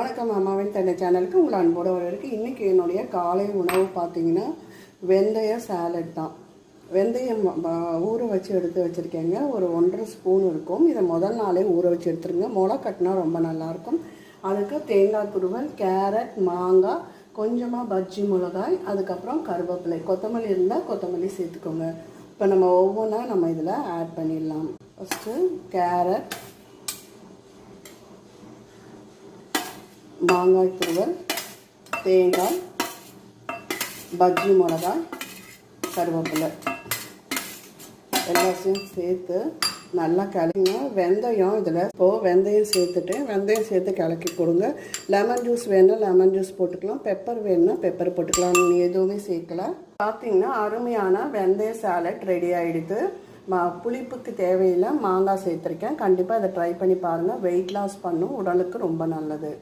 வணக்கம் அம்மாவின் தன்னை சேனலுக்கு உங்களை அன்போடு வரவேற்கு. இன்றைக்கி என்னுடைய காலை உணவு பார்த்தீங்கன்னா வெந்தய சாலட் தான். வெந்தயம் ஊற வச்சு எடுத்து வச்சுருக்கேங்க. ஒரு 1.5 ஸ்பூன் இருக்கும். இதை முதல் நாளே ஊற வச்சு எடுத்துருங்க. மிளகா கட்டினா ரொம்ப நல்லாயிருக்கும். அதுக்கு தேங்காய் துருவல், கேரட், மாங்காய், கொஞ்சமாக பஜ்ஜி மிளகாய், அதுக்கப்புறம் கருவேப்பிலை, கொத்தமல்லி இருந்தால் கொத்தமல்லி சேர்த்துக்கோங்க. இப்போ நம்ம ஒவ்வொன்றா இதில் ஆட் பண்ணிடலாம். ஃபஸ்ட்டு கேரட், மாங்காய் துருவல், தேங்காய், பஜ்ஜி மிளகாய், கருவேப்பிலை எல்லாத்தையும் சேர்த்து நல்லா கிளங்க. வெந்தயம் இதில் இப்போது வெந்தயம் சேர்த்து கிளக்கி கொடுங்க. லெமன் ஜூஸ் வேணுன்னா லெமன் ஜூஸ் போட்டுக்கலாம், பெப்பர் வேணுன்னா பெப்பர் போட்டுக்கலாம். எதுவுமே சேர்க்கல. பார்த்தீங்கன்னா அருமையான வெந்தய சாலட் ரெடி ஆகிடுது. புளிப்புக்கு தேவையில்லை, மாங்காய் சேர்த்துருக்கேன். கண்டிப்பாக இதை ட்ரை பண்ணி பாருங்கள். வெயிட் லாஸ் பண்ணும், உடலுக்கு ரொம்ப நல்லது.